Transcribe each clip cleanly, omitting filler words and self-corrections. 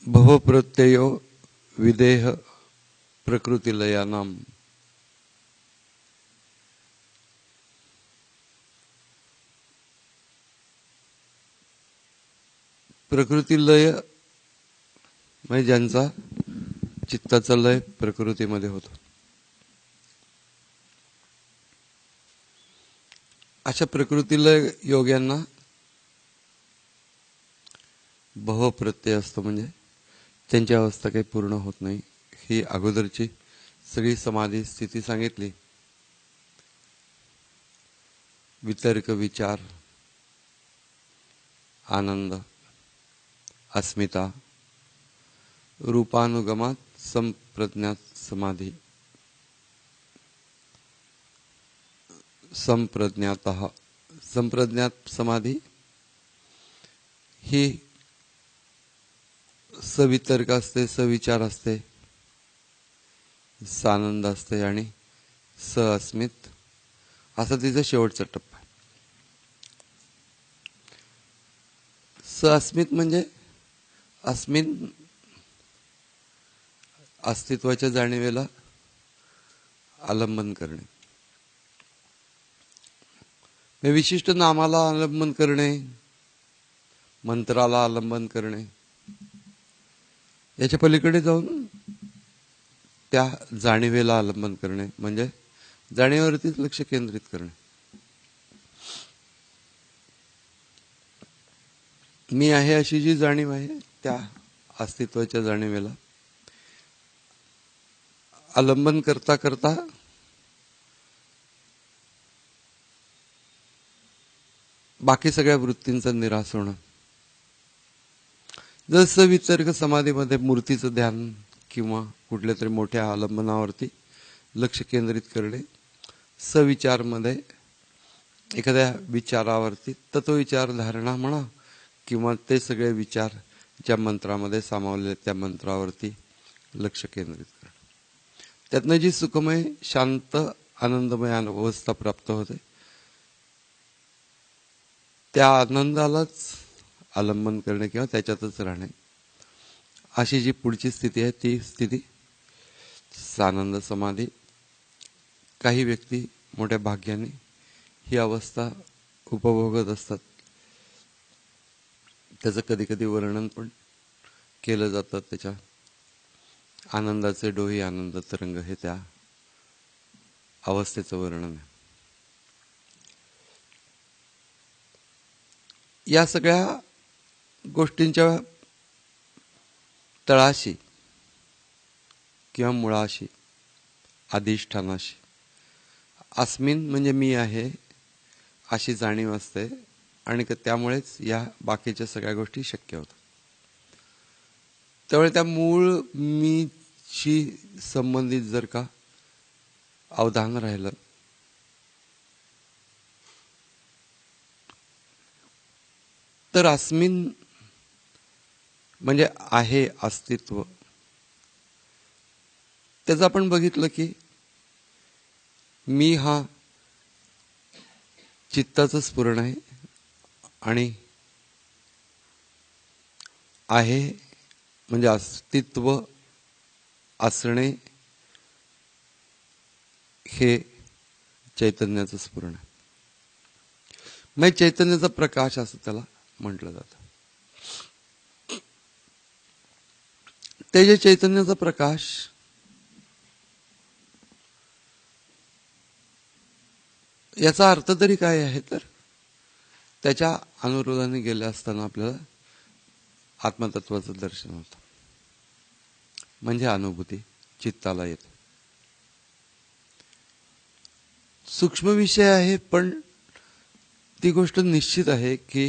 भवप्रत्ययो विदेह प्रकृतिलयानां प्रकृतिलय म्हणजे ज्यांचा चित्ताचा लय प्रकृतीमध्ये होतो, अशा प्रकृतिलय योग्यांना भवप्रत्यय असतो. म्हणजे त्यांची अवस्था काही पूर्ण होत नाही. ही अगोदरची सगळी समाधी स्थिती सांगितली. वितर्क, विचार, आनंद, अस्मिता, रूपानुगमात संप्रज्ञात समाधी, संप्रज्ञातः संप्रज्ञात समाधी ही सवितर्क असते, सविचार असते, सानंद असते आणि अस्मित असा तिचा शेवटचा टप्पा आहे. अस्मित म्हणजे अस्मिन अस्तित्वाच्या जाणीवेला आलंबन करणे, विशिष्ट नामाला आलंबन करणे, मंत्राला आलंबन करणे, याच्या पलीकडे जाऊन त्या जाणीवेला आलंबन करणे म्हणजे जाणीवेवरतीच लक्ष केंद्रित करणे. मी आहे अशी जी जाणीव आहे त्या अस्तित्वाच्या जाणीवेला आलंबन करता करता बाकी सगळ्या वृत्तींचं निरास होणं. जसं वितर्क समाधीमध्ये मूर्तीचं ध्यान किंवा कुठल्या तरी मोठ्या आलंबनावरती लक्ष केंद्रित करणे, सविचारमध्ये एखाद्या विचारावरती तत्वविचार धारणा म्हणा किंवा ते सगळे विचार ज्या मंत्रामध्ये सामावलेले त्या मंत्रावरती लक्ष केंद्रित करणे. त्यातनं जी सुखमय शांत आनंदमय अवस्था प्राप्त होते त्या आनंदालाच आलंबन करणे किंवा त्याच्यातच राहणे, अशी जी पुढची स्थिती आहे ती स्थिती सानंद समाधी. काही व्यक्ती मोठ्या भाग्याने ही अवस्था उपभोगत असतात. त्याचं कधी कधी वर्णन पण केलं जातं. त्याच्या आनंदाचे डोही आनंद तरंग हे त्या अवस्थेचं वर्णन आहे. या सगळ्या गोष्टींच्या तळाशी किंवा मुळाशी अधिष्ठानाशी अस्मिन म्हणजे मी आहे अशी जाणीव असते आणि त्यामुळेच या बाकीच्या सगळ्या गोष्टी शक्य होतात. त्यामुळे त्या मूळ मीशी संबंधित जर का अवधान राहिलं तर अस्मिन म्हणजे आहे अस्तित्व. त्याचं आपण बघितलं की मी हा चित्ताचं स्फुरण आहे आणि आहे म्हणजे अस्तित्व असणे हे चैतन्याचं स्फुरण आहे. म्हणजे चैतन्याचा प्रकाश असं त्याला म्हटलं जातं. ते जे चैतन्याचा प्रकाश याचा अर्थ तरी काय आहे तर त्याच्या अनुरोधाने गेले असताना आपल्याला आत्मतत्वाचं दर्शन होतं, म्हणजे अनुभूती चित्ताला येते. सूक्ष्म विषय आहे पण ती गोष्ट निश्चित आहे की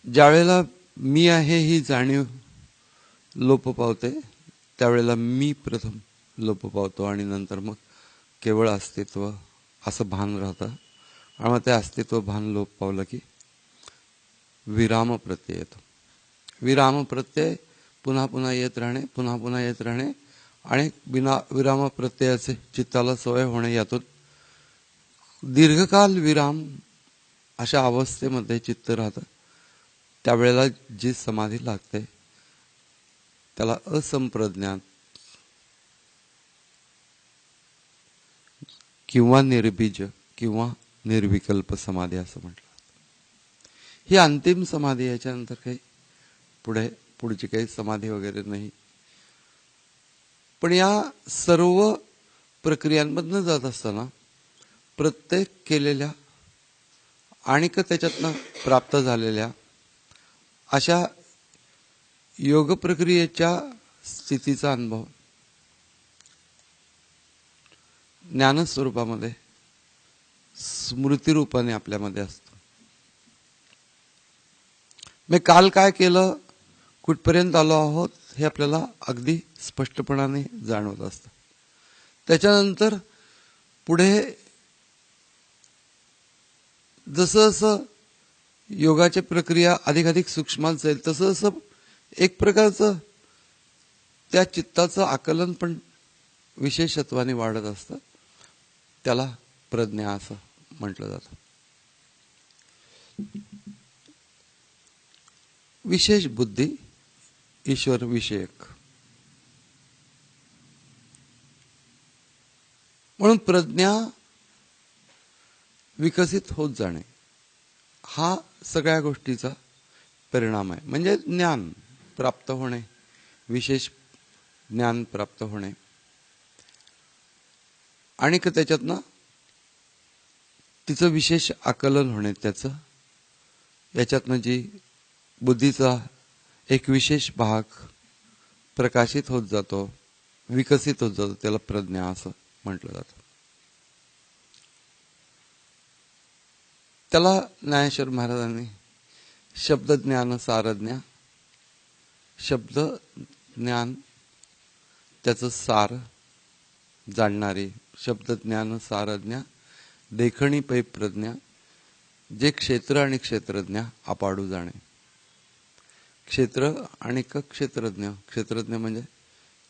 ज्यावेळेला मी आहे ही जाणीव लोप पावते त्यावेळेला मी प्रथम लोप पावतो आणि नंतर मग केवळ अस्तित्व असं भान राहतं. आणि मग ते अस्तित्व भान लोप पावलं की विराम प्रत्यय येतो. विराम प्रत्यय पुन्हा पुन्हा येत राहणे, पुन्हा पुन्हा येत राहणे आणि बिना विराम प्रत्ययाचे चित्ताला सवय होणे, यातून दीर्घकाल विराम अशा अवस्थेमध्ये चित्त राहतं. त्यावेळेला जी समाधी लागते त्याला असंप्रज्ञात किंवा निर्बीज किंवा निर्विकल्प समाधी असं म्हटलं. ही अंतिम समाधी. याच्यानंतर काही पुढची काही समाधी वगैरे नाही. पण या सर्व प्रक्रियांमधनं जात असताना प्रत्येक केलेल्या आणि त्याच्यातनं प्राप्त झालेल्या अशा योग प्रक्रियेच्या स्थितीचा अनुभव ज्ञानस्वरूपामध्ये स्मृतिरूपाने आपल्यामध्ये असतो. मी काल काय केलं, कुठपर्यंत आलो आहोत हे आपल्याला अगदी स्पष्टपणाने जाणवत असतं. त्याच्यानंतर पुढे जसं जसं योगाची प्रक्रिया अधिकाधिक सूक्ष्मात जाईल तसं तसं एक प्रकारचं त्या चित्ताचं आकलन पण विशेषत्वाने वाढत असतं. त्याला प्रज्ञा असं म्हटलं जातं. विशेष बुद्धी, ईश्वर विषयक. म्हणून प्रज्ञा विकसित होत जाणे हा सगळ्या गोष्टीचा परिणाम आहे. म्हणजे ज्ञान प्राप्त होणे, विशेष ज्ञान प्राप्त होणे आणि त्याच्यातनं तिचं विशेष आकलन होणे. त्याचं याच्यातनं जी बुद्धीचा एक विशेष भाग प्रकाशित होत जातो, विकसित होत जातो, त्याला प्रज्ञा असं म्हटलं जातं. त्याला ज्ञानेश्वर महाराजांनी शब्दज्ञान सारज्ञा, शब्द ज्ञान त्याचं सार जाणणारी, शब्दज्ञान सारज्ञा, देखणी पै प्रज्ञा, जे क्षेत्र आणि क्षेत्रज्ञ आपाडू जाणे. क्षेत्र आणि क्षेत्रज्ञ, क्षेत्रज्ञ म्हणजे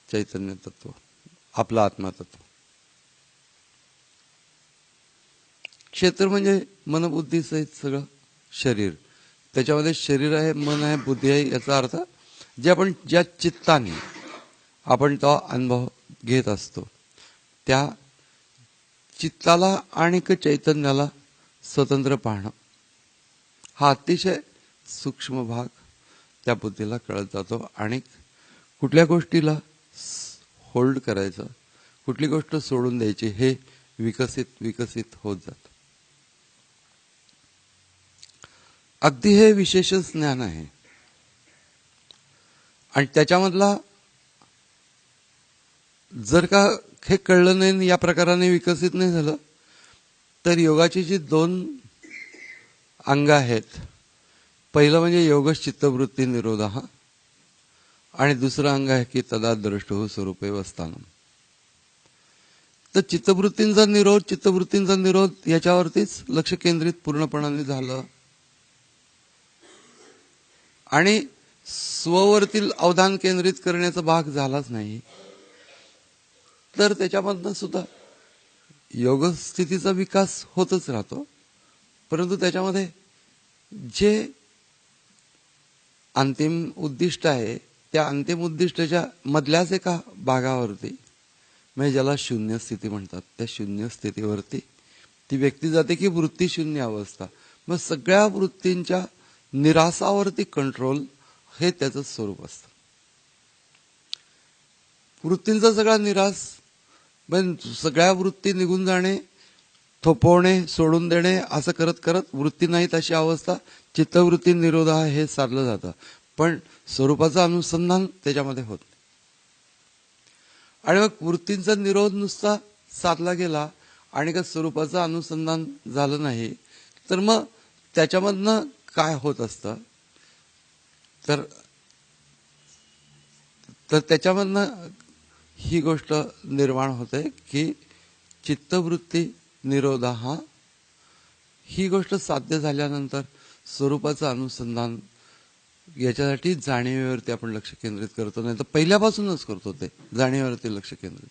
चैतन्य तत्व, आपलं आत्मतत्व. क्षेत्र म्हणजे मनबुद्धी सहित सगळं शरीर. त्याच्यामध्ये शरीर आहे, मन आहे, बुद्धी आहे. याचा अर्थ जे आपण ज्या चित्ताने आपण तो अनुभव घेत असतो त्या चित्ताला आणि चैतन्याला स्वतंत्र पाहणं हा अतिशय सूक्ष्म भाग त्या बुद्धीला कळत जातो. आणि कुठल्या गोष्टीला होल्ड करायचं, कुठली गोष्ट सोडून द्यायची हे विकसित होत जातं. अगदी हे विशेष ज्ञान आहे. आणि त्याच्यामधला जर का हे कळलं नाही, या प्रकाराने विकसित नाही झालं, तर योगाची जी दोन अंग आहेत, पहिलं म्हणजे योगश चित्तवृत्ती निरोध, आणि दुसरं अंग आहे की तदा द्रष्टुः स्वरूपे स्थानम. तर चित्तवृत्तींचा निरोध याच्यावरतीच लक्ष केंद्रित पूर्णपणाने झालं आणि स्ववरतील अवधान केंद्रित करण्याचा भाग झालाच नाही, तर त्याच्यामधनं सुद्धा योग स्थितीचा विकास होतच राहतो. परंतु त्याच्यामध्ये जे अंतिम उद्दिष्ट आहे त्या अंतिम उद्दिष्टाच्या मधल्याच एका भागावरती, म्हणजे ज्याला शून्य स्थिती म्हणतात, त्या शून्य स्थितीवरती ती व्यक्ती जाते की वृत्ती शून्य अवस्था. मग सगळ्या वृत्तींच्या निरासावरती कंट्रोल हे त्याचं स्वरूप असतं. वृत्तींचा सगळा निरास, म्हणजे सगळ्या वृत्ती निघून जाणे, थोपवणे, सोडून देणे, असं करत करत वृत्ती नाहीत अशी अवस्था चित्तवृत्ती निरोध हे साधलं जातं. पण स्वरूपाचं अनुसंधान त्याच्यामध्ये होत नाही. आणि मग वृत्तींचा निरोध नुसता साधला गेला आणि का स्वरूपाचं अनुसंधान झालं नाही, तर मग त्याच्यामधनं काय होत असतं, तर त्याच्यामधनं ही गोष्ट निर्माण होते की चित्तवृत्ती निरोध ही गोष्ट साध्य झाल्यानंतर स्वरूपाचं अनुसंधान याच्यासाठी जाणीवेवरती आपण लक्ष केंद्रित करतो. नाही तर पहिल्यापासूनच करतो ते जाणीवेवरती लक्ष केंद्रित.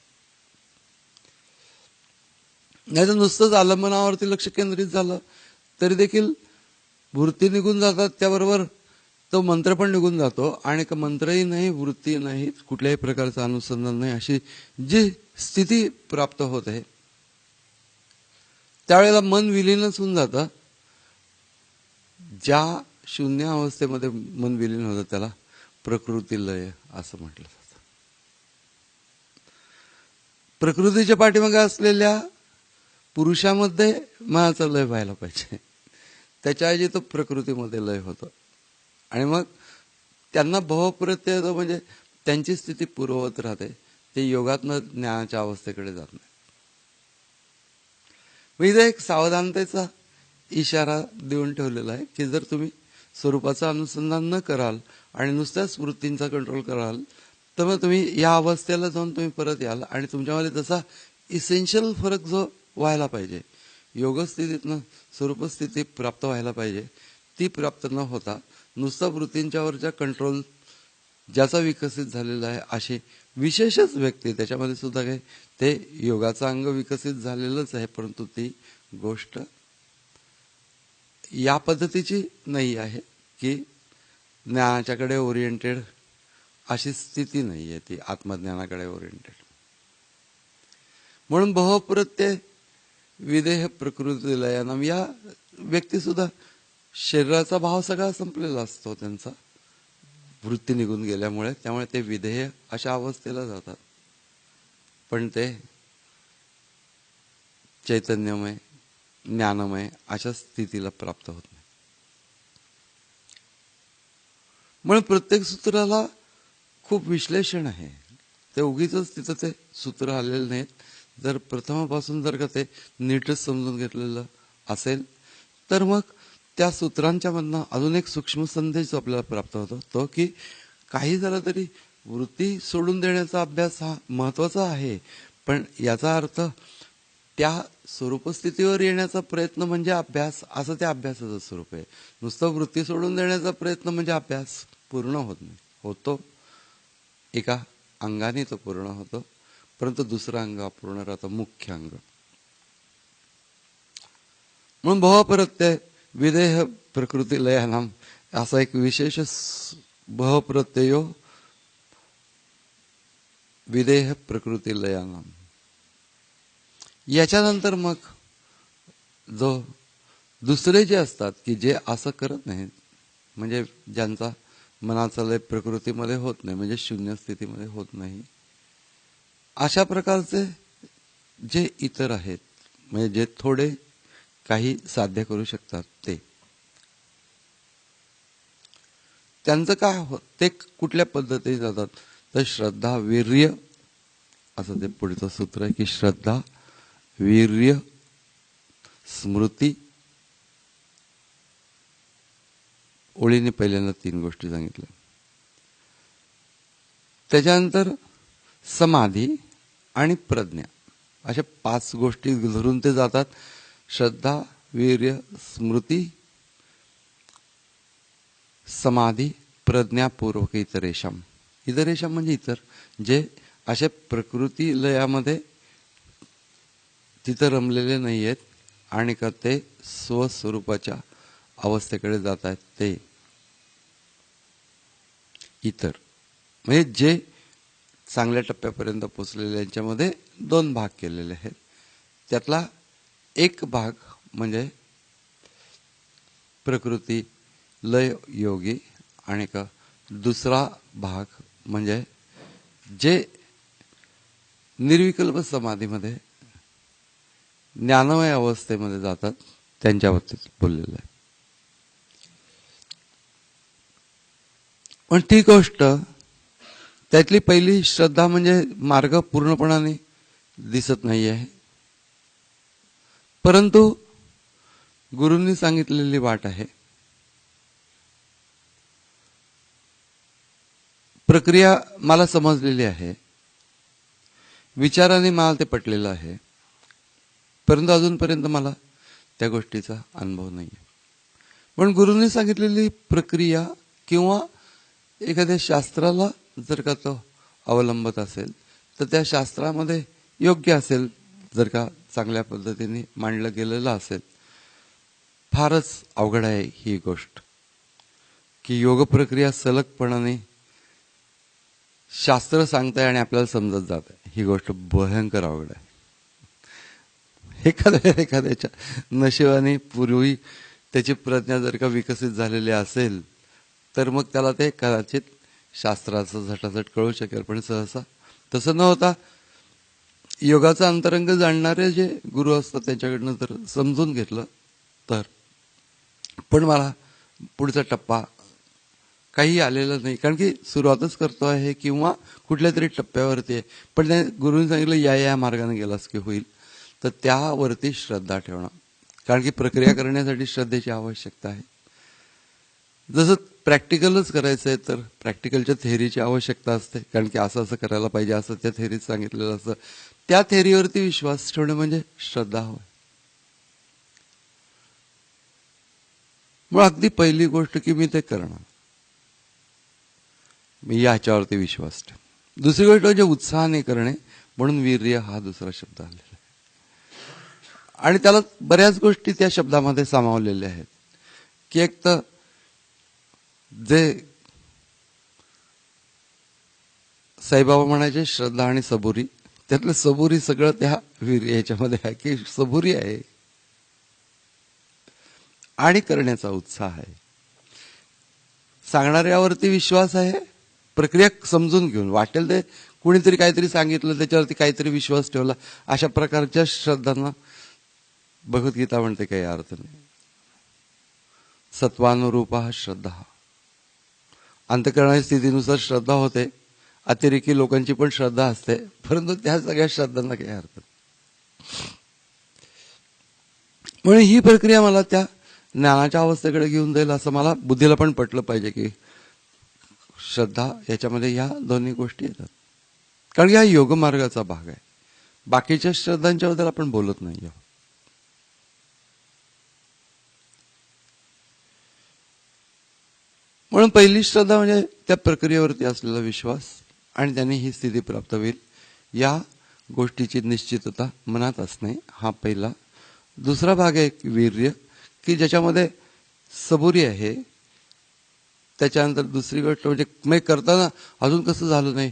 नाही तर नुसतंच आलंबनावरती लक्ष केंद्रित झालं तरी देखील वृत्ती निघून जातात, त्याबरोबर तो मंत्र पण निघून जातो आणि मंत्रही नाही, वृत्ती नाही, कुठल्याही प्रकारचं अनुसंधान नाही, अशी जी स्थिती प्राप्त होत आहे त्यावेळेला मन विलीनच होऊन जातं. ज्या शून्य अवस्थेमध्ये मन विलीन होतं त्याला प्रकृती लय असं म्हटलं जातं. प्रकृतीच्या पाठीमागे असलेल्या पुरुषामध्ये मनाचा लय व्हायला पाहिजे, त्याच्याऐवजी तो प्रकृतीमध्ये लय होतो आणि मग त्यांना भावप्रत्यय म्हणजे त्यांची स्थिती पूर्ववत राहते. ते योगातनं ज्ञानाच्या अवस्थेकडे जात नाही. मी इथे एक सावधानतेचा इशारा देऊन ठेवलेला आहे की जर तुम्ही स्वरूपाचं अनुसंधान न कराल आणि नुसत्याच वृत्तींचा कंट्रोल कराल तर मग तुम्ही या अवस्थेला जाऊन तुम्ही परत याल आणि तुमच्यामध्ये तसा इसेन्शियल फरक जो व्हायला पाहिजे, योगस्थितीतनं स्वरूपस्थिती प्राप्त व्हायला पाहिजे, ती प्राप्त न होता नुसता वृत्तींच्यावरच्या कंट्रोल ज्याचा विकसित झालेला आहे अशी विशेषच व्यक्ती, त्याच्यामध्ये सुद्धा काही ते योगाचं अंग विकसित झालेलंच आहे, परंतु ती गोष्ट या पद्धतीची नाही आहे की ज्ञानाच्याकडे ओरिएंटेड अशी स्थिती नाही आहे, ती आत्मज्ञानाकडे ओरिएंटेड. म्हणून भावप्रत्यय विदेह प्रकृती लयानम या व्यक्ती सुद्धा शरीराचा भाव सगळा संपलेला असतो त्यांचा वृत्ती निघून गेल्यामुळे, त्यामुळे ते विधेय अशा अवस्थेला जातात, पण ते चैतन्यमय ज्ञानमय अशा स्थितीला प्राप्त होत नाही. म्हणून प्रत्येक सूत्राला खूप विश्लेषण आहे. ते उगीच तिथं ते सूत्र आलेले नाहीत. जर प्रथमापासून जर का ते नीटच समजून घेतलेलं असेल तर मग त्या सूत्रांच्या मधनं अजून एक सूक्ष्म संदेश जो आपल्याला प्राप्त होतो तो की काही झालं तरी वृत्ती सोडून देण्याचा अभ्यास हा महत्वाचा आहे, पण याचा अर्थ त्या स्वरूपस्थितीवर येण्याचा प्रयत्न म्हणजे अभ्यास असं त्या अभ्यासाचं स्वरूप आहे. नुसतं वृत्ती सोडून देण्याचा प्रयत्न म्हणजे अभ्यास पूर्ण होत नाही. होतो एका अंगाने तो पूर्ण होतो, परंतु दुसरं अंग अपूर्ण राहतं, मुख्य अंग. म्हणून भावप्रत्यय विदेह प्रकृती लयानाम असा एक विशेष भावप्रत्ययो विदेह प्रकृती लयानाम. याच्यानंतर मग जो दुसरे जे असतात की जे असं करत नाहीत, म्हणजे ज्यांचा मनाचा लय प्रकृतीमध्ये होत नाही, म्हणजे शून्य स्थितीमध्ये होत नाही, अशा प्रकारचे जे इतर आहेत, म्हणजे जे थोडे काही साध्य करू शकतात, त्यांचं काय होत, ते कुठल्या पद्धतीने जातात तर श्रद्धा वीर्य असं ते पुढचं सूत्र आहे की श्रद्धा वीर्य स्मृती. ओळीने पहिल्यांदा 3 गोष्टी सांगितल्या. त्याच्यानंतर समाधी आणि प्रज्ञा अशा 5 गोष्टी धरून ते जातात. श्रद्धा वीर्य स्मृती समाधी प्रज्ञापूर्वक इतरेशम. इतरेशम म्हणजे इतर जे अशा प्रकृती लयामध्ये तिथं रमलेले नाही आहेत आणि का ते स्वस्वरूपाच्या अवस्थेकडे जात आहेत, ते इतर. म्हणजे जे चांगल्या टप्प्यापर्यंत पोचलेले यांच्यामध्ये 2 भाग केलेले आहेत. त्यातला एक भाग म्हणजे प्रकृती लय योगी आणि का दुसरा भाग म्हणजे जे निर्विकल्प समाधीमध्ये ज्ञानमय अवस्थेमध्ये जातात त्यांच्या बाबतीत बोललेलं आहे. पण ती गोष्ट त्यातली पहिली श्रद्धा म्हणजे मार्ग पूर्णपणाने दिसत नाही आहे, परंतु गुरूंनी सांगितलेली वाट आहे. प्रक्रिया मला समजलेली आहे, विचाराने मला ते पटलेलं आहे, परंतु अजूनपर्यंत मला त्या गोष्टीचा अनुभव नाही आहे. पण गुरूंनी सांगितलेली प्रक्रिया किंवा एखाद्या शास्त्राला जर का तो अवलंबत असेल तर त्या शास्त्रामध्ये योग्य असेल, जर का चांगल्या पद्धतीने मांडलं गेलेलं असेल. फारच अवघड आहे ही गोष्ट की योग प्रक्रिया सलगपणाने शास्त्र सांगताय आणि आपल्याला समजत जात आहे, ही गोष्ट भयंकर अवघड आहे. एखाद्याच्या नशिबाने पूर्वी त्याची प्रज्ञा जर का विकसित झालेली असेल तर मग त्याला ते कदाचित शास्त्राचं झटाझट कळू शकेल. पण सहसा तसं न होता योगाचा अंतरंग जाणणारे जे गुरु असतात त्यांच्याकडनं जर समजून घेतलं तर. पण मला पुढचा टप्पा काही आलेला नाही, कारण की सुरुवातच करतो आहे किंवा कुठल्या तरी टप्प्यावरती आहे. पण त्या गुरुने सांगितलं या मार्गाने गेलास की होईल, तर त्यावरती श्रद्धा ठेवणं, कारण की प्रक्रिया करण्यासाठी श्रद्धेची आवश्यकता आहे. जसं प्रॅक्टिकलच करायचं आहे तर प्रॅक्टिकलच्या थेअरीची आवश्यकता असते, कारण की असं असं करायला पाहिजे असं त्या थेअरीत सांगितलेलं असतं. त्या थेअरीवरती विश्वास ठेवणं म्हणजे श्रद्धा होय. मग अगदी पहिली गोष्ट की मी ते करणार, मी याच्यावरती विश्वास ठेव. दुसरी गोष्ट म्हणजे उत्साहाने करणे, म्हणून वीर्य हा दुसरा शब्द आलेला आहे. आणि त्याला बऱ्याच गोष्टी त्या शब्दामध्ये सामावलेल्या आहेत, की एक तर जे साईबाबा म्हणायचे श्रद्धा आणि सबुरी, त्यातलं सबुरी सगळं त्या वीर्य याच्यामध्ये आहे, की सबुरी आहे आणि करण्याचा उत्साह आहे. सांगणाऱ्यावरती विश्वास आहे, प्रक्रिया समजून घेऊन वाटेल ते कुणीतरी काहीतरी सांगितलं त्याच्यावरती काहीतरी विश्वास ठेवला, अशा प्रकारच्या श्रद्धांना भगवद्गीता म्हणते काही अर्थ नाही. सत्वानुरूपा श्रद्धा, अंतःकरणाच्या स्थितीनुसार श्रद्धा होते, अतिरेकी लोकांची पण श्रद्धा असते, परंतु त्या सगळ्या श्रद्धांना काही अर्थ नाही. म्हणून ही प्रक्रिया मला त्या ज्ञानाच्या अवस्थेकडे घेऊन जाईल असं मला बुद्धीला पण पटलं पाहिजे, की श्रद्धा याच्यामध्ये ह्या दोन्ही गोष्टी येतात, कारण की हा योगमार्गाचा भाग आहे. बाकीच्या श्रद्धांच्या बद्दल आपण बोलत नाही आहोत. म्हणून पहिली श्रद्धा म्हणजे त्या प्रक्रियेवरती असलेला विश्वास, आणि त्याने ही स्थिती प्राप्त होईल या गोष्टीची निश्चितता मनात असणे, हा पहिला. दुसरा भाग आहे वीर्य, की ज्याच्यामध्ये सबुरी आहे. त्याच्यानंतर दुसरी गोष्ट म्हणजे मी करताना अजून कसं झालं नाही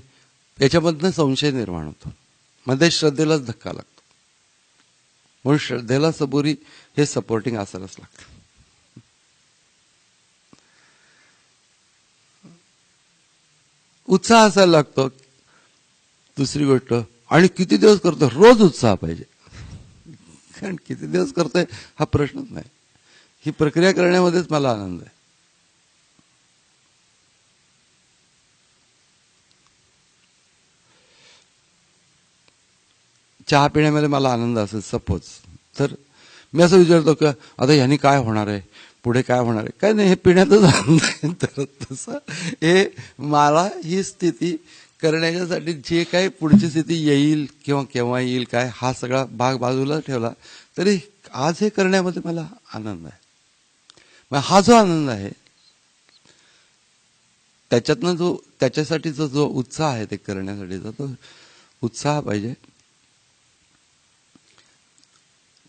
याच्यामधनं संशय निर्माण होतो, मध्ये श्रद्धेलाच धक्का लागतो. म्हणून श्रद्धेला सबुरी हे सपोर्टिंग असायलाच लागतं. उत्साह असायला लागतो. दुसरी गोष्ट, आणि किती दिवस करतो, रोज उत्साह पाहिजे, कारण किती दिवस करतोय हा प्रश्नच नाही. ही प्रक्रिया करण्यामध्येच मला आनंद आहे. चहा पिण्यामध्ये मला आनंद असेल सपोज, तर मी असं विचारतो की आता ह्यानी काय होणार आहे, पुढे काय होणार आहे, काय नाही, हे पिण्यातच आनंद आहे. तर तसं हे मला ही स्थिती करण्याच्यासाठी जे काही पुढची स्थिती येईल किंवा केव्हा येईल काय, हा सगळा भाग बाजूला ठेवला तरी आज हे करण्यामध्ये मला आनंद आहे. मग हा जो आनंद आहे त्याच्यातनं जो त्याच्यासाठीचा जो उत्साह आहे ते करण्यासाठीचा तो उत्साह पाहिजे.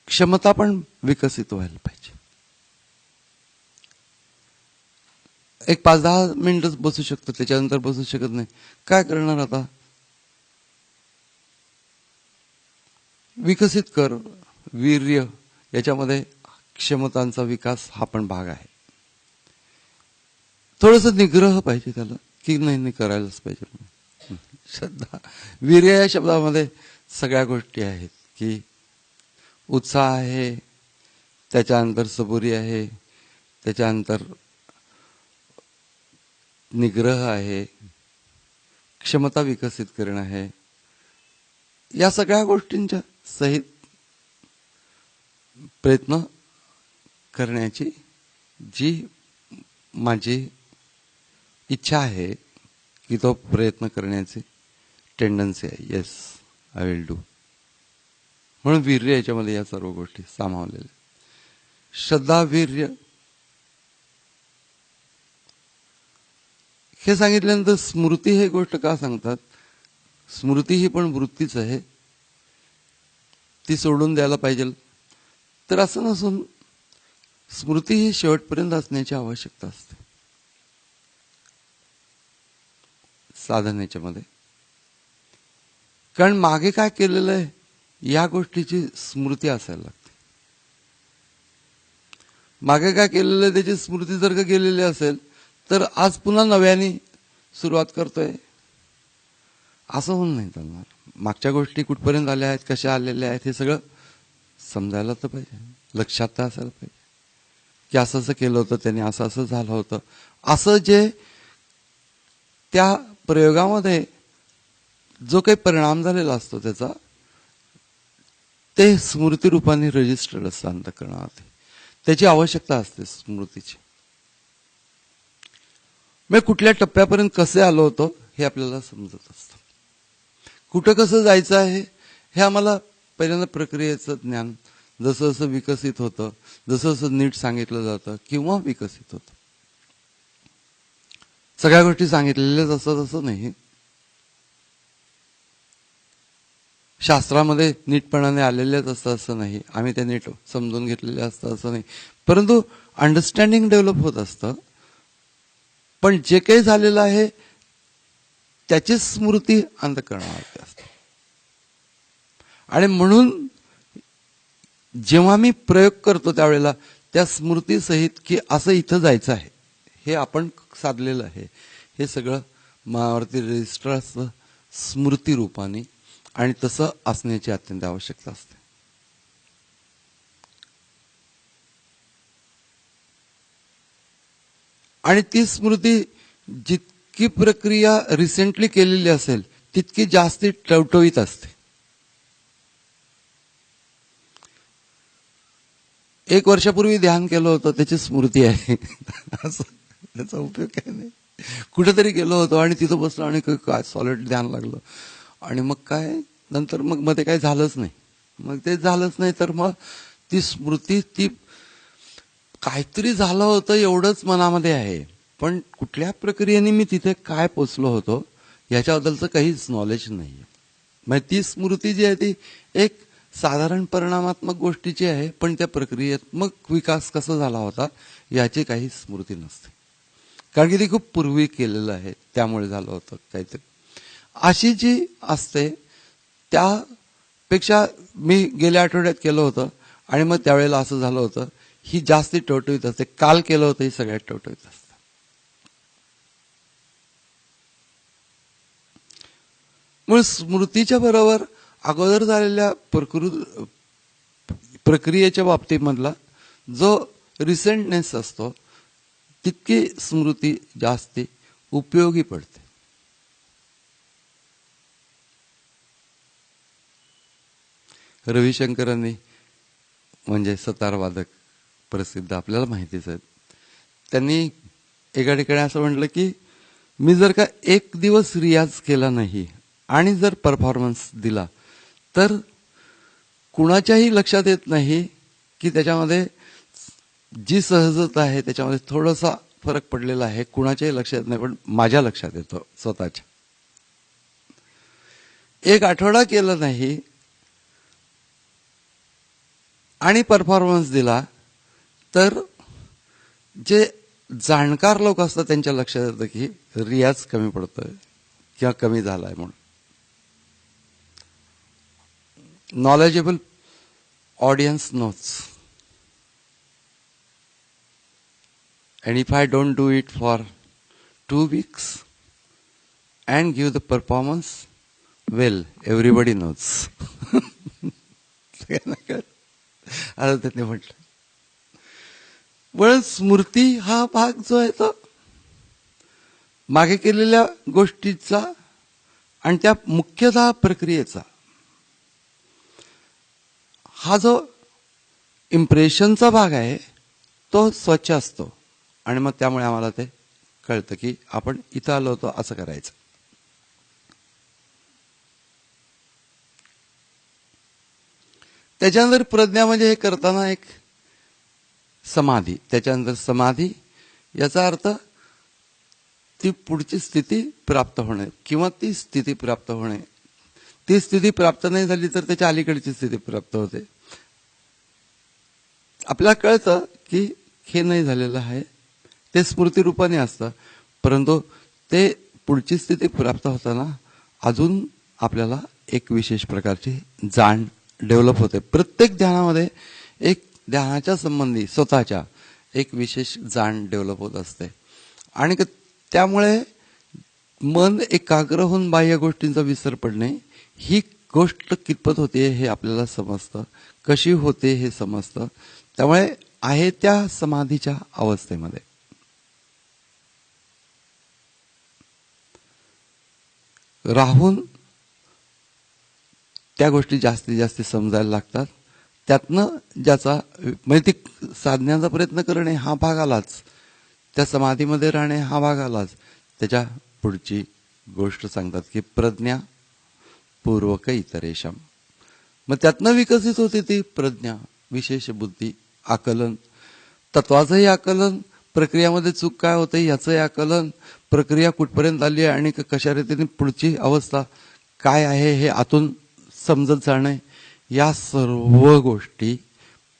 क्षमता पण विकसित व्हायला पाहिजे. एक 5-10 मिनिटच बसू शकतो, त्याच्यानंतर बसू शकत नाही. काय करणार आता, विकसित कर वीर्य. याच्यामध्ये क्षमतांचा विकास हा पण भाग आहे. थोडस निग्रह पाहिजे त्याला, की नाही करायलाच पाहिजे. श्रद्धा वीर्य या शब्दामध्ये सगळ्या गोष्टी आहेत, की उत्साह आहे, त्याच्यानंतर सबुरी आहे, त्याच्यानंतर निग्रह आहे, क्षमता विकसित करणं आहे. या सगळ्या गोष्टींच्या सहित प्रयत्न करण्याची जी माझी इच्छा आहे, की तो प्रयत्न करण्याची टेंडन्सी आहे. Yes, I will do. म्हणून वीर्य याच्यामध्ये या सर्व गोष्टी सामावलेल्या. श्रद्धा, वीर्य हे सांगितल्यानंतर स्मृती हे गोष्ट का सांगतात, स्मृती ही पण वृत्तीच आहे, ती सोडून द्यायला पाहिजे. तर असं नसून स्मृती ही शेवटपर्यंत असण्याची आवश्यकता असते. साधनेच्या मध्ये. कारण मागे काय केलेलं आहे या गोष्टीची स्मृती असायला लागते. मागे काय केलेलं आहे त्याची स्मृती जर का गेलेली असेल तर आज पुन्हा नव्याने सुरुवात करतोय असं होऊन नाही चालणार. मागच्या गोष्टी कुठपर्यंत आल्या आहेत, कशा आलेल्या आहेत हे सगळं समजायला तर पाहिजे, लक्षात तर असायला पाहिजे की असं असं केलं होतं त्याने, असं असं झालं होतं. असं जे त्या प्रयोगामध्ये जो काही परिणाम झालेला असतो त्याचा ते स्मृती रूपाने रजिस्टर्ड असतं अंतःकरणात. त्याची आवश्यकता असते स्मृतीची. मग कुठल्या टप्प्यापर्यंत कसे आलो होतो हे आपल्याला समजत असतं. कुठं कसं जायचं आहे हे आम्हाला पहिल्यांदा प्रक्रियेचं ज्ञान जसं जसं विकसित होतं, जसं जसं नीट सांगितलं जातं किंवा विकसित होतं. सगळ्या गोष्टी सांगितलेल्याच असतात असं नाही. शास्त्रामध्ये नीटपणाने आलेल्याच असतात असं नाही, आम्ही त्या नीट समजून घेतलेले असतात असं नाही, परंतु अंडरस्टँडिंग डेव्हलप होत असतं. पण जे काही झालेलं आहे त्याची स्मृती अंतःकरणावरती असते. आणि म्हणून जेव्हा मी प्रयोग करतो त्यावेळेला त्या स्मृतीसहित की असं इथं जायचं आहे, हे आपण साधलेलं आहे, हे सगळं मनावरती रजिस्टर असतं स्मृती रूपाने. आणि तसं असण्याची अत्यंत आवश्यकता असते. आणि ती स्मृती जितकी प्रक्रिया रिसेंटली केलेली असेल तितकी जास्ती टवटवीत असते. 1 वर्षापूर्वी ध्यान केलं होतं त्याची स्मृती आहे असं त्याचा उपयोग काय नाही. कुठेतरी गेलो होतो आणि तिथं बसलो आणि काय सॉलिड ध्यान लागलं आणि मग काय नंतर मग ते काही झालंच नाही. मग ते झालंच नाही तर मग ती स्मृती ती काहीतरी झालं होतं एवढंच मनामध्ये आहे, पण कुठल्या प्रक्रियेने मी तिथे काय पोचलो होतो याच्याबद्दलचं काहीच नॉलेज नाही. मग ती स्मृती जी आहे ती एक साधारण परिणामात्मक गोष्टीची आहे, पण त्या प्रक्रियात्मक विकास कसा झाला होता याची काही स्मृती नसते, कारण की ती खूप पूर्वी केलेलं आहे त्यामुळे झालं होतं काहीतरी. अशी जी असते त्यापेक्षा मी गेल्या आठवड्यात केलं होतं आणि मग त्यावेळेला असं झालं होतं ही जास्ती टवटवीत असते. काल केलं होतं ही सगळ्यात टवटवीत असते. मग स्मृतीच्या बरोबर अगोदर झालेल्या प्रक्रियेच्या बाबतीमधला जो रिसेंटनेस असतो तितकी स्मृती जास्ती उपयोगी पडते. रविशंकरांनी म्हणजे सतारवादक प्रसिद्ध आपल्याला माहितीच आहेत, त्यांनी एका ठिकाणी असं म्हटलं की मी जर का 1 दिवस रियाज केला नाही आणि जर परफॉर्मन्स दिला तर कुणाच्याही लक्षात येत नाही की त्याच्यामध्ये जी सहजता आहे त्याच्यामध्ये थोडासा फरक पडलेला आहे. कुणाच्याही लक्षात येत नाही, पण माझ्या लक्षात येतो स्वतःच्या. 1 आठवडा केलं नाही आणि परफॉर्मन्स दिला तर जे जाणकार लोक असतात त्यांच्या लक्षात येतं की रियाज कमी पडतोय किंवा कमी झालाय म्हणून. knowledgeable audience knows. And if I don't do it for 2 weeks and give the performance, well, everybody knows. आता त्यांनी म्हटलं. पण स्मृती हा भाग जो आहे तो मागे केलेल्या गोष्टीचा आणि त्या मुख्यतः प्रक्रियेचा हा जो इम्प्रेशनचा भाग आहे तो स्वच्छ असतो. आणि मग त्यामुळे आम्हाला ते कळतं की आपण इथं आलो होतो असं करायचं. त्याच्यानंतर प्रज्ञा म्हणजे हे करताना एक समाधी. त्याच्यानंतर समाधी याचा अर्थ ती पुढची स्थिती प्राप्त होणे किंवा ती स्थिती प्राप्त होणे. ती स्थिती प्राप्त नाही झाली तर त्याच्या अलीकडची स्थिती प्राप्त होते. आपल्याला कळतं की हे नाही झालेलं आहे, ते स्मृती रूपाने असतं, परंतु ते पुढची स्थिती प्राप्त होताना अजून आपल्याला एक विशेष प्रकारची जाण डेव्हलप होते. प्रत्येक ध्यानामध्ये एक ध्यानाच्या संबंधी स्वतःच्या एक विशेष जाण डेव्हलप होत असते आणि त्यामुळे मन एकाग्र होऊन बाह्य गोष्टींचा विसर पडणे ही गोष्ट कितपत होते हे आपल्याला समजतं, कशी होते हे समजतं. त्यामुळे आहे त्या समाधीच्या अवस्थेमध्ये राहून त्या गोष्टी जास्तीत जास्त समजायला लागतात. त्यातनं ज्याचा म्हणजे ती साधण्याचा प्रयत्न करणे हा भाग आलाच, त्या समाधीमध्ये राहणे हा भाग आलाच. त्याच्या पुढची गोष्ट सांगतात की प्रज्ञा पूर्वक इतरेशम. मग त्यातनं विकसित होते ती प्रज्ञा, विशेष बुद्धी, आकलन, तत्वाचंही आकलन, प्रक्रियामध्ये चूक काय होते याचंही आकलन, प्रक्रिया कुठपर्यंत आली आणि कशा रीतीने पुढची अवस्था काय आहे हे आतून समजत जाणे, या सर्व गोष्टी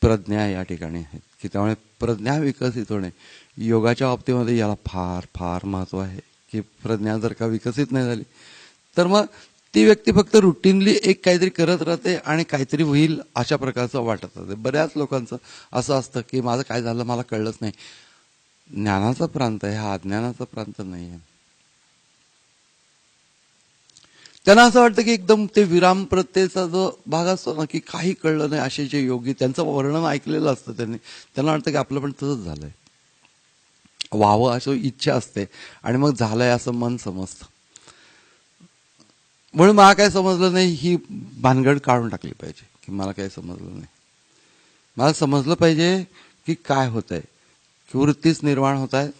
प्रज्ञा या ठिकाणी आहेत. की त्यामुळे प्रज्ञा विकसित होणे योगाच्या बाबतीमध्ये याला फार फार महत्व आहे. की प्रज्ञा जर का विकसित नाही झाली तर मग ती व्यक्ती फक्त रुटीनली एक काहीतरी करत राहते आणि काहीतरी होईल अशा प्रकारचं वाटत राहते. बऱ्याच लोकांचं असं असतं की माझं काय झालं मला कळलंच नाही. ज्ञानाचा प्रांत आहे हा, अज्ञानाचा प्रांत नाही आहे. त्यांना असं वाटतं की एकदम ते विराम प्रत्ययचा जो भाग असतो ना की काही कळलं नाही, असे जे योगी त्यांचं वर्णन ऐकलेलं असतं त्यांना वाटतं की आपलं पण तसंच झालंय, व्हावं अशी इच्छा असते आणि मग झालंय असं मन समजतं. म्हणून मला काय समजलं नाही ही भानगड काढून टाकली पाहिजे की मला काय समजलं नाही. मला समजलं पाहिजे की काय होत आहे, की वृत्तीच निर्माण होत आहेत,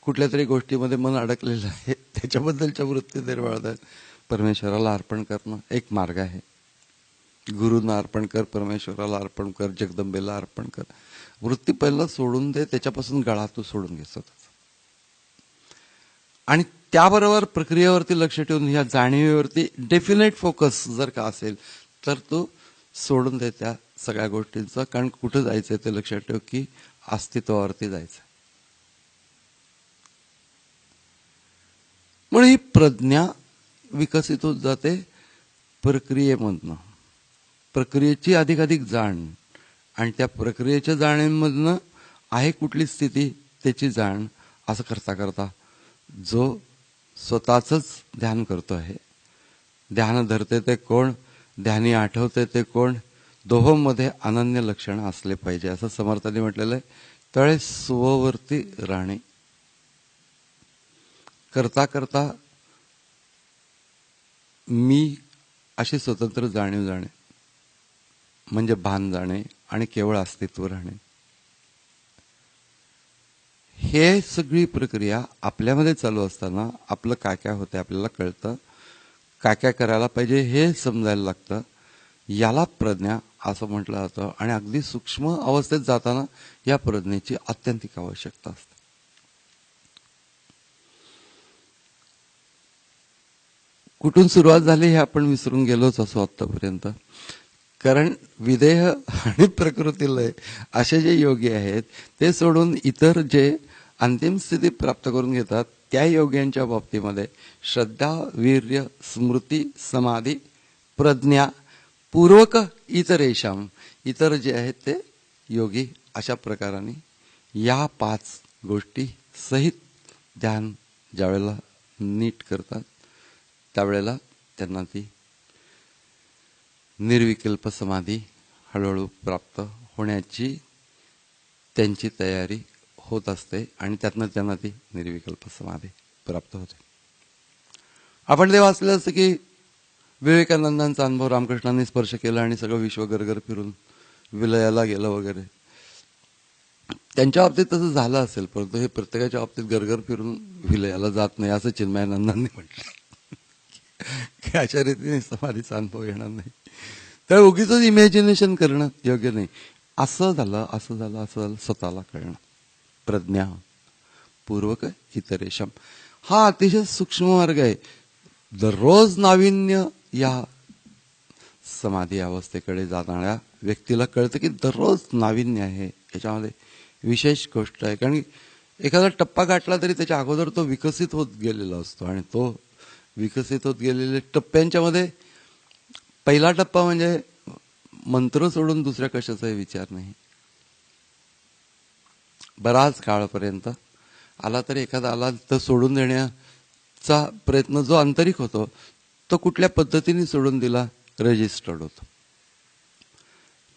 कुठल्या तरी गोष्टीमध्ये मन अडकलेलं आहे, त्याच्याबद्दलच्या वृत्ती निर्माण होत आहेत. परमेश्वराला अर्पण करणं एक मार्ग आहे. गुरुंना अर्पण कर, परमेश्वराला अर्पण कर, जगदंबेला अर्पण कर. वृत्ती पहिलं सोडून दे, त्याच्यापासून गळा तू सोडून घे स्वतःचा. आणि त्याबरोबर प्रक्रियेवरती लक्ष ठेवून ह्या जाणीवेवरती डेफिनेट फोकस जर का असेल तर तो सोडून दे त्या सगळ्या गोष्टींचा. कारण कुठं जायचंय ते लक्षात ठेव की अस्तित्वावरती जायचं. म्हणून ही प्रज्ञा विकसित होत जाते प्रक्रियेमधनं. प्रक्रियेची अधिकाधिक जाण आणि त्या प्रक्रियेच्या जाणीमधनं आहे कुठली स्थिती त्याची जाण. असं करता करता जो स्वतःच ध्यान करतो आहे, ध्यान धरते ते कोण, ध्यानी आठवते ते कोण, दोहोंमध्ये अनन्य लक्षण असले पाहिजे असं समर्थांनी म्हटलेलं आहे. त्यावेळेस स्ववर्ती राहणे करता करता मी अशी स्वतंत्र जाणीव जाणे म्हणजे भान जाणे आणि केवळ अस्तित्व राहणे. हे सगळी प्रक्रिया आपल्यामध्ये चालू असताना आपलं काय काय होतं आपल्याला कळतं, काय काय करायला पाहिजे हे समजायला लागतं. याला प्रज्ञा असं म्हटलं जातं. आणि अगदी सूक्ष्म अवस्थेत जाताना या प्रज्ञेची अत्यंतिक आवश्यकता असते. कुठून सुरुवात झाली हे आपण विसरून गेलोच असो आतापर्यंत. कारण विदेह आणि प्रकृतीलय असे जे योगी आहेत ते सोडून इतर जे अंतिम स्थिती प्राप्त करून घेतात त्या योग्यांच्या बाबतीमध्ये श्रद्धा, वीर्य, स्मृती, समाधी, प्रज्ञा पूर्वक इतरेशाम, इतर जे आहेत ते योगी अशा प्रकाराने या 5 गोष्टी सहित ध्यान ज्यावेळेला नीट करतात त्यावेळेला त्यांना ती निर्विकल्प समाधी हळूहळू प्राप्त होण्याची त्यांची तयारी होत असते आणि त्यातनं त्यांना ती निर्विकल्प समाधी प्राप्त होते. आपण ते वाचलं असतं की विवेकानंदांचा अनुभव रामकृष्णांनी स्पर्श केला आणि सगळं विश्व गरगर फिरून विलयाला गेलं वगैरे. त्यांच्या बाबतीत तसं झालं असेल, परंतु हे प्रत्येकाच्या बाबतीत गरगर फिरून विलयाला जात नाही असं चिन्मयानंदांनी म्हटलं. अशा रीतीने समाधीचा अनुभव येणार नाही. तर उगीच इमॅजिनेशन करणं योग्य नाही. असं झालं असं झालं असं झालं स्वतःला कळणं. प्रज्ञा पूर्वक इतरेशम हा अतिशय सूक्ष्म मार्ग आहे. दररोज नाविन्य या समाधी अवस्थेकडे जाणाऱ्या व्यक्तीला कळतं की दररोज नाविन्य आहे, याच्यामध्ये विशेष गोष्ट आहे. कारण एखादा टप्पा गाठला तरी त्याच्या अगोदर तो विकसित होत गेलेला असतो, आणि तो विकसित होत गेलेल्या टप्प्यांच्या मध्ये पहिला टप्पा म्हणजे मंत्र सोडून दुसऱ्या कशाचाही विचार नाही. बराच काळपर्यंत आला तरी एखादा आला तर सोडून देण्याचा प्रयत्न जो आंतरिक होतो तो कुठल्या पद्धतीने सोडून दिला रजिस्टर्ड होतो.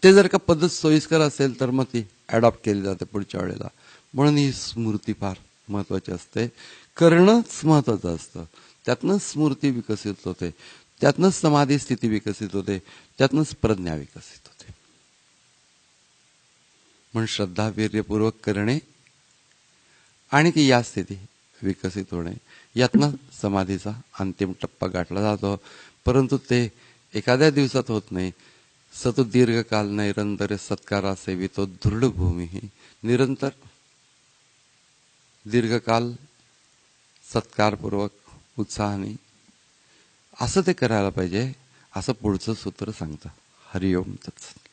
ते जर का पद्धत सोयीस्कर असेल तर मग ती अडॉप्ट केली जाते पुढच्या वेळेला. म्हणून ही स्मृती फार महत्वाची असते. करणंच महत्वाचं असतं. त्यातनंच स्मृती विकसित होते, त्यातनंच समाधी स्थिती विकसित होते, त्यातनंच प्रज्ञा विकसित होते. म्हणून श्रद्धा वीर्यपूर्वक करणे आणि ती या स्थिती विकसित होणे, यातनं समाधीचा अंतिम टप्पा गाठला जातो. परंतु ते एखाद्या दिवसात होत नाही. सतो दीर्घकाल नैरंतर सत्कारा सेवितो दृढ भूमी. निरंतर दीर्घकाल सत्कारपूर्वक उत्साहाने असं ते करायला पाहिजे, असं पुढचं सूत्र सांगतं. हरिओम तत्सत.